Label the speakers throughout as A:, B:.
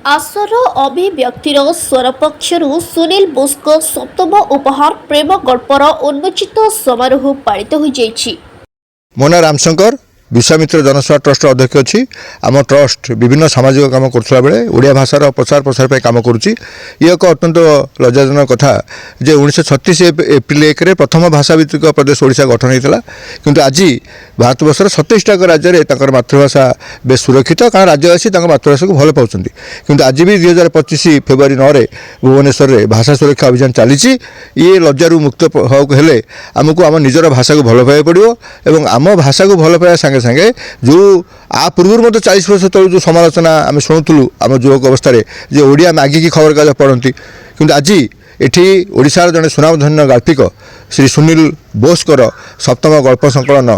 A: आसर अभिव्यक्तिर स्वर पक्षरु सुनील बोस्क सप्तम उपहार प्रेम गल्पर उन्मोचित समारोह पालित हो जाइछि।
B: मो ना रामशंकर विश्वामित्र जनसेवा ट्रस्ट अध्यक्ष अच्छी आम ट्रस्ट विभिन्न सामाजिक काम करुला बेले ओडिया भाषार प्रचार प्रसार काम करुच्ची। ये एक अत्यंत लज्जाजनक कथा जे 1936 एप्रिल 1 प्रथम भाषाभित्तिक प्रदेश ओडिशा गठन होता किंतु आज भारतवर्षर 27टा राज्य में मातृभाषा बेस सुरक्षित कारण राज्यवासी मातृभाषा को भल पाँच किंतु आज भी 2025 फेब्रुआरी 9 भुवनेश्वर में भाषा सुरक्षा अभियान चली। ये लज्जारू मुक्त होले आमको आम निजर भाषा को भल पाइबा पड़ो और आम भाषा को भल पाइबा संगे संगे जो आ पूर्व मत 40 वर्ष तक जो समालोचना आम शुणुलु आम युवक अवस्था जे ओडिया मागिकी खबर कागज पढ़ती किंतु आज एठी ओडिशार जड़े सुनामधन्य गाल्पिक श्री सुनील बोस्कर सप्तम गल्प संकलन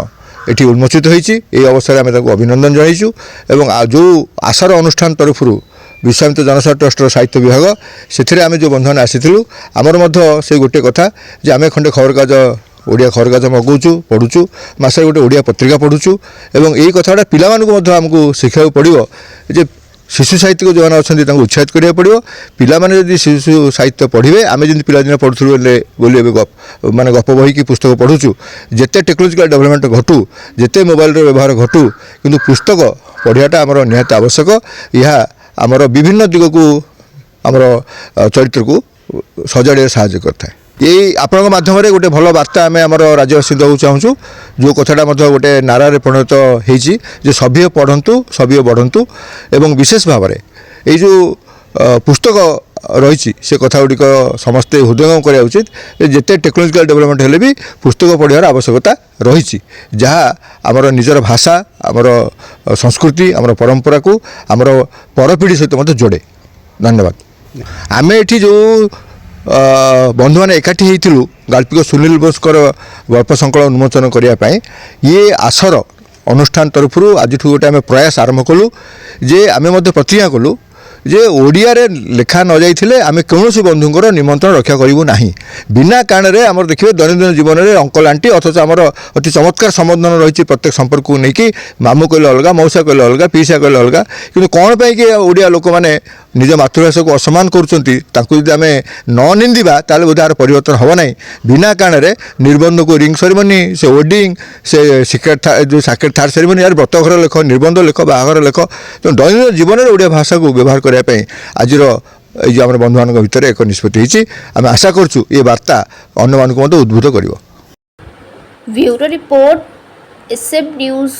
B: एठी उन्मोचित होईची। एई अवसर में आम अभिनंदन जनाइछु एवं जो आशार अनुष्ठान तरफ विश्वामित्र जनसेवा ट्रस्ट साहित्य विभाग से आम जो बंधन आसीलु आमर से गोटे कथा जे आम खंडे खबर कागज ओडिया खबर कागज मगाऊँ पढ़ुचु मासे गोटे ओडिया पत्रिका पढ़ुचु एवं यही कथाटा पिलामानकु आमको शिखा पड़ो जे शिशु साहित्य को जो मैंने अच्छा उत्साहित करा पड़ो पिलाने जब शिशु साहित्य पढ़े आम जमी पिलादिन पढ़ुलु बोली माने गप बही की पुस्तक पढ़ुचु जिते टेक्नोलोजिकल डेवलपमेंट घटू जिते मोबाइल व्यवहार घटू किंतु पुस्तक पढ़ाटा आमर निहाती आवश्यक। यह आमर विभिन्न दिग को आमर चरित्र को सजाड़े साहाय्य करता है। यही आपण माध्यम गोटे भल वार्ता आम आम राज्यवासी देवाक चाहूँ जो कथाटा गोटे नारे परिणत हो सभ्य पढ़ंतु सभ्य बढ़ंतु एवं विशेष भाव में ये जो पुस्तक रही से कथा गुड़िक समस्ते हृदयंगम करा उचित जिते टेक्नोलोजिकल डेवलपमेंट हेले भी पुस्तक पढ़ार आवश्यकता रही जहाँ आमर निजर भाषा आमर संस्कृति आमर परंपरा को आमर परपीढ़ी सहित जोड़े। धन्यवाद। आम एठी जो बंधु मैंने एकाठी होइथिलु गाल्पिक सुनील बोस्कर गल्प संकलन उन्मोचन करने ये आसर अनुष्ठान तरफ आज गोटे आम प्रयास आरंभ कलु जे आम प्रतिज्ञा कलु जे ओडिया रे लेखा न जाइथिले आमे कौनसी बंधुंकर निमंत्रण रक्षा करिवु नाही। बिना कारण रे आमर देखिबे दैनंदिन जीवन रे अंकल आंटी अथच आमर अति चमत्कार संबोधन रही प्रत्येक संपर्क को लेकिन मामू कहले अलग मौसा कहले अलग पीसा कहले अलग किंतु कौन पाई कि ओडिया लोक माने निज मातृभाषा को असम्मान करुँचे जब आम न निंदा ताले बोध यार परिवर्तन हम ना। बिना कारण निबंध को रिंग सेरेमनी से वेडिंग से सिक्रेट जो साकेट थार्ड सेरेमनी यार व्रतघर लेख निबंध लेख बाहागर लेख तो दैनिक जीवन में ओडिया भाषा को व्यवहार करने आज जो आम बंधु मान भितर एक निष्पत्ति आम आशा करूँ ये वार्ता अन्य मानक उद्बुद्ध कर।
A: Bureau report SM news.